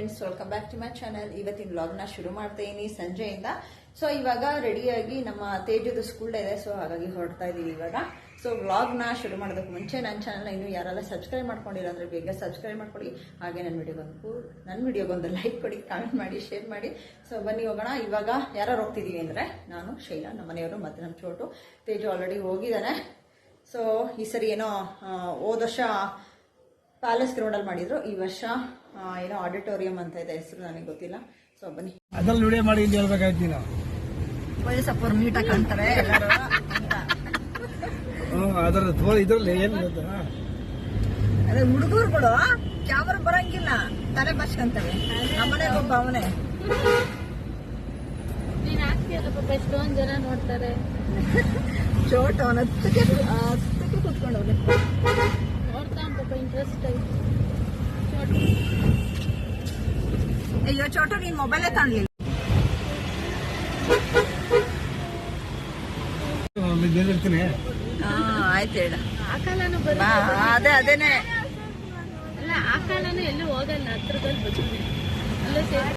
Friends, welcome back to my channel. ಇವತ್ತಿನ ವ್ಲಾಗ್ನ ಶುರು ಮಾಡ್ತಾ ಇದೀನಿ ಸಂಜೆಯಿಂದ. ಸೊ ಇವಾಗ ರೆಡಿಯಾಗಿ ನಮ್ಮ ತೇಜದ ಸ್ಕೂಲ್ ಡೇ ಇದೆ, ಸೊ ಹಾಗಾಗಿ ಹೊರಡ್ತಾ ಇದೀವಿ ಇವಾಗ. ಸೊ ವ್ಲಾಗ್ನ ಶುರು ಮಾಡೋದಕ್ಕೆ ಮುಂಚೆ ನನ್ನ ಚಾನಲ್ನ ಇನ್ನೂ ಯಾರೆಲ್ಲ ಸಬ್ಸ್ಕ್ರೈಬ್ ಮಾಡ್ಕೊಂಡಿಲ್ಲ ಅಂದರೆ ಬೇಗ ಸಬ್ಸ್ಕ್ರೈಬ್ ಮಾಡ್ಕೊಳ್ಳಿ. ಹಾಗೆ ನನ್ನ ವಿಡಿಯೋಗೊಂದು ಲೈಕ್ ಕೊಡಿ, ಕಾಮೆಂಟ್ ಮಾಡಿ, ಶೇರ್ ಮಾಡಿ. ಸೊ ಬನ್ನಿ ಹೋಗೋಣ. ಇವಾಗ ಯಾರು ಹೋಗ್ತಿದ್ದೀವಿ ಅಂದರೆ ನಾನು, ಶೈಲಾ, ನಮ್ಮ ಮನೆಯವರು ಮತ್ತು ನಮ್ಮ ಚೋಟು. ತೇಜು ಆಲ್ರೆಡಿ ಹೋಗಿದ್ದಾನೆ. ಸೊ ಈ ಸರಿ ಏನೋ ಹೋದ ವರ್ಷ ಪ್ಯಾಲೇಸ್ ಗ್ರೌಂಡಲ್ಲಿ ಮಾಡಿದ್ರು, ಈ ವರ್ಷ ಏನೋ ಆಡಿಟೋರಿಯಂ ಅಂತ ಇದೆ ಹೆಸರು, ನನಗೆ ಗೊತ್ತಿಲ್ಲ. ಸೊ ಬನ್ನಿ ಅದ್ರಲ್ಲಿ ವಿಡಿಯೋ ಮಾಡಿ ಇಲ್ಲಿ ಹೇಳ್ಬೇಕಾಯ್ತು ನಾವು. ವಯಸ್ಸಪ್ಪರು ನೀಟಾಗಿ ಕಾಣ್ತಾರೆ ಎಲ್ಲರೂ ಅಂತ. ಇದ್ರಲ್ಲಿ ಏನು ಅದೇ ಹುಡುಗರುಗಳು ಕ್ಯಾಮರಾ ಬರಂಗಿಲ್ಲ, ತಲೆ ಬಚ್ಕೊಂತವೆ. ನಮ್ಮನೆಗೆ ಒಬ್ಬ ಅವನೇ ನೀನ್ ಹಾಕ್ತಿಯಲ್ಲ ಪಾಪ, ಎಷ್ಟೊಂದ್ ಜನ ನೋಡ್ತಾರೆ. ಚೋಟ ಅವನ ಹತ್ತಕ್ಕೆ ಕೂತ್ಕೊಂಡವ್ರೆ, ನೋಡ್ತಾನ ಪಾಪ, ಇಂಟ್ರೆಸ್ಟ್ ಆಯ್ತು. ಅಯ್ಯೋ ಚೋಟು, ನೀನ್ ಮೊಬೈಲೇ ತಗೊಳ್ಳಿಲ್ಲ. ಇರ್ತೀನಿ. ಆಯ್ತು ಹೇಳ. ಆ ಕಾಲನು ಅದೇನೆ ಅಲ್ಲ, ಆ ಕಾಲನು ಎಲ್ಲೂ ಹೋಗಲ್ಲ, ಹತ್ರದಲ್ಲಿ ಬರ್ತೀನಿ ಅಲ್ಲ ಸೇರಿ.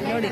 ನೋಡಿ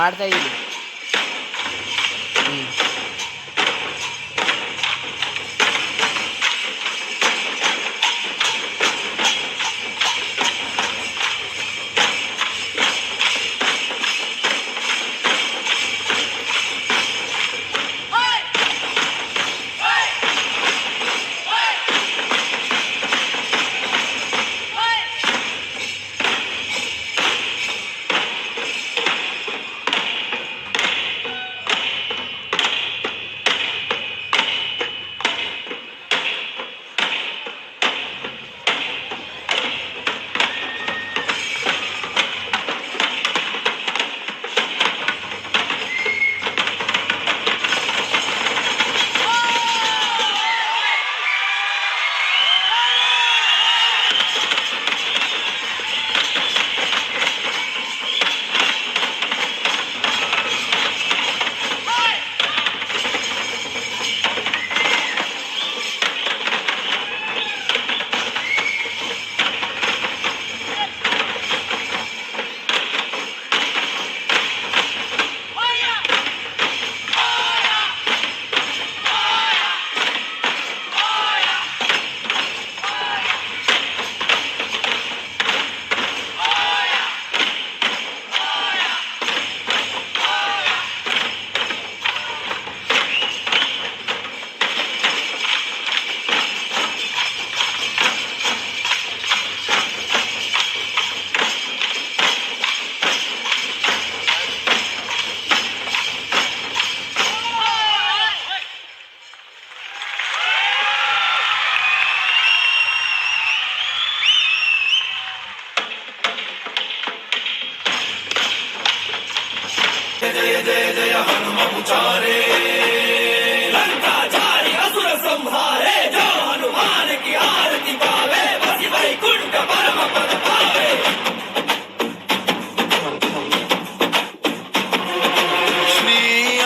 ಮಾಡ್ತಾ ಇದ್ದೀನಿ.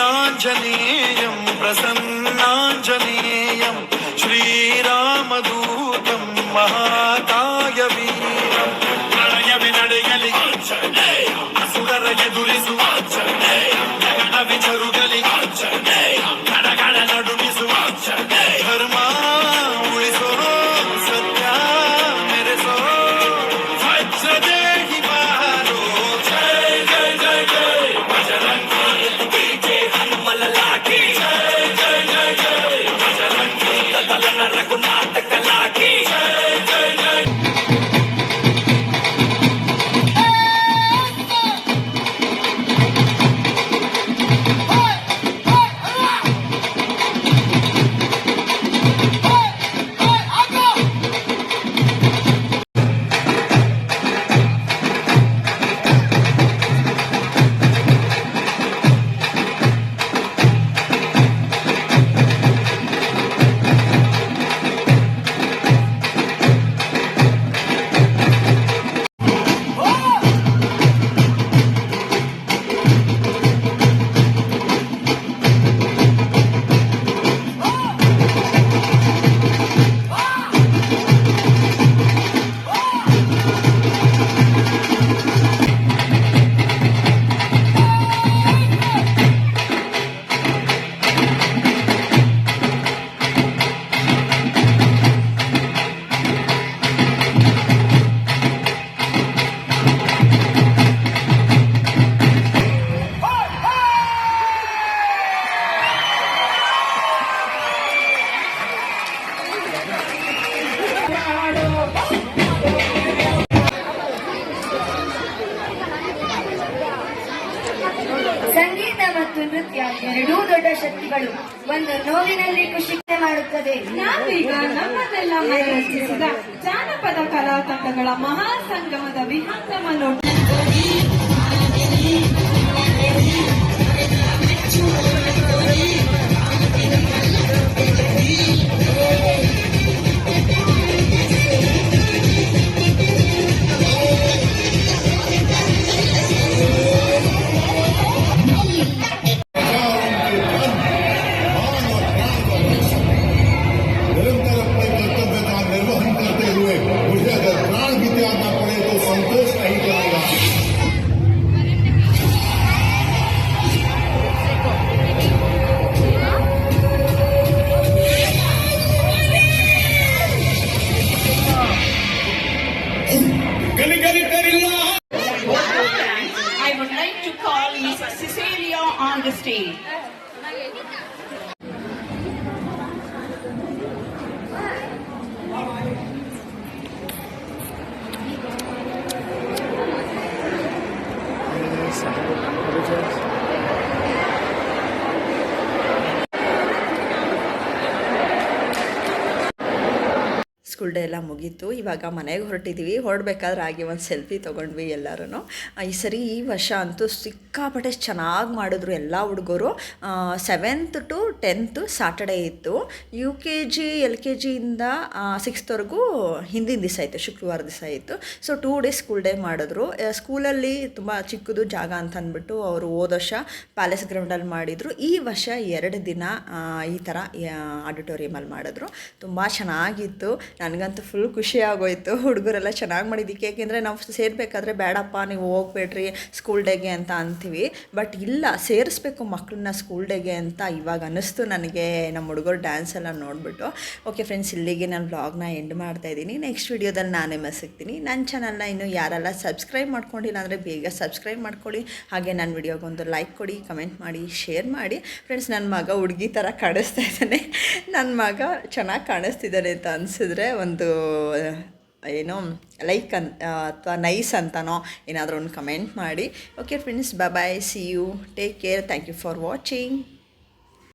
श्रीयाञ्जनेयं प्रसन्नाञ्जनेयं श्रीरामदूतं महाकाय वीरं प्रणयवि ನಡೆಯಲಿ ಅಸುರರ ಎದುರಿಸು ಗಗನ ವಿಚರುಗಲಿ ಗಡಗಡ ನಡುಗಿಸು ಧರ್ಮ ಉಳಿಸೋ ಸತ್ಯ ಮೆರೆಸೋ ವಜ್ರದೇಹಿ ಬಾರೋ ಜಯ ಜಯ ಜಯ ಜಯ ಬಜರಂಗಿ ಜಯ ಹನುಮಲ ಲಾಠಿ ಜಯ ಜಯ ಜಯ ಜಯ ಬಜರಂಗಿ ತಲನ ರಘುನಾಥ ಕಲಾಕಿ ಜಯ ಜಯ ಜಯ. ಸಂಗೀತ ಮತ್ತು ನೃತ್ಯ ಎರಡೂ ದೊಡ್ಡ ಶಕ್ತಿಗಳು. ಒಂದು ನೋವಿನಲ್ಲಿ ಖುಷಿ ಮಾಡುತ್ತದೆ. ನಾವೀಗ ನಮ್ಮನ್ನೆಲ್ಲ ಮನರಂಜಿಸಿದ ಜಾನಪದ ಕಲಾತಂಡಗಳ ಮಹಾ ಸಂಗಮದ ವಿಹಂಗಮ ನೋಟ ಸ್ಕೂಲ್ ಡೇ ಎಲ್ಲ ಮುಗೀತು. ಇವಾಗ ಮನೆಗೆ ಹೊರಟಿದ್ದೀವಿ. ಹೊರಡ್ಬೇಕಾದ್ರೆ ಹಾಗೆ ಒಂದು ಸೆಲ್ಫಿ ತೊಗೊಂಡ್ವಿ ಎಲ್ಲರೂ. ಈ ಸರಿ ಈ ವರ್ಷ ಅಂತೂ ಸಿಕ್ಕಾಪಟ್ಟೆ ಚೆನ್ನಾಗಿ ಮಾಡಿದ್ರು ಎಲ್ಲ ಹುಡುಗರು. 7th to 10th ಸಾಟರ್ಡೇ ಇತ್ತು. UKG LKG ಇಂದ 6thವರೆಗೂ ಹಿಂದಿನ ದಿವಸ ಇತ್ತು, ಶುಕ್ರವಾರ ದಿವಸ ಇತ್ತು. ಸೊ 2 days ಸ್ಕೂಲ್ ಡೇ ಮಾಡಿದ್ರು. ಸ್ಕೂಲಲ್ಲಿ ತುಂಬ ಚಿಕ್ಕದು ಜಾಗ ಅಂತ ಅಂದ್ಬಿಟ್ಟು ಅವರು ಹೋದ ವರ್ಷ ಪ್ಯಾಲೇಸ್ ಗ್ರೌಂಡಲ್ಲಿ ಮಾಡಿದರು. ಈ ವರ್ಷ 2 ದಿನ ಈ ಥರ ಆಡಿಟೋರಿಯಮಲ್ಲಿ ಮಾಡಿದ್ರು. ತುಂಬ ಚೆನ್ನಾಗಿತ್ತು. ನನಗಂತೂ ಫುಲ್ ಖುಷಿ ಆಗೋಯ್ತು. ಹುಡುಗರೆಲ್ಲ ಚೆನ್ನಾಗಿ ಮಾಡಿದ್ದಕ್ಕೆ. ಏಕೆಂದರೆ ನಾವು ಸೇರಬೇಕಾದ್ರೆ ಬೇಡಪ್ಪ ನೀವು ಹೋಗ್ಬೇಡ್ರಿ ಸ್ಕೂಲ್ ಡೇಗೆ ಅಂತ ಅಂತೀವಿ. ಬಟ್ ಇಲ್ಲ, ಸೇರಿಸ್ಬೇಕು ಮಕ್ಕಳನ್ನ ಸ್ಕೂಲ್ ಡೇಗೆ ಅಂತ ಇವಾಗ ಅನ್ನಿಸ್ತು ನನಗೆ ನಮ್ಮ ಹುಡುಗರು ಡ್ಯಾನ್ಸ್ ಎಲ್ಲ ನೋಡಿಬಿಟ್ಟು. ಓಕೆ ಫ್ರೆಂಡ್ಸ್, ಇಲ್ಲಿಗೆ ನಾನು ವ್ಲಾಗ್ನ ಎಂಡ್ ಮಾಡ್ತಾಯಿದ್ದೀನಿ. ನೆಕ್ಸ್ಟ್ ವೀಡಿಯೋದಲ್ಲಿ ನಾನೇ ಸಿಗ್ತೀನಿ. ನನ್ನ ಚಾನಲ್ನ ಇನ್ನೂ ಯಾರೆಲ್ಲ ಸಬ್ಸ್ಕ್ರೈಬ್ ಮಾಡ್ಕೊಂಡಿಲ್ಲ ಅಂದರೆ ಬೇಗ ಸಬ್ಸ್ಕ್ರೈಬ್ ಮಾಡ್ಕೊಳ್ಳಿ. ಹಾಗೆ ನನ್ನ ವಿಡಿಯೋಗೊಂದು ಲೈಕ್ ಕೊಡಿ, ಕಮೆಂಟ್ ಮಾಡಿ, ಶೇರ್ ಮಾಡಿ. ಫ್ರೆಂಡ್ಸ್, ನನ್ನ ಮಗ ಹುಡುಗಿ ಥರ ಕಾಣಿಸ್ತಾ ಇದ್ದಾನೆ. ನನ್ನ ಮಗ ಚೆನ್ನಾಗಿ ಕಾಣಿಸ್ತಿದ್ದಾನೆ ಅಂತ ಅನಿಸಿದ್ರೆ ಒಂದು ಏನೋ ಲೈಕ್ ಅಥವಾ ನೈಸ್ ಅಂತನೋ ಏನಾದರೂ ಒಂದು ಕಮೆಂಟ್ ಮಾಡಿ. Okay friends, bye, see you, take care, thank you for watching.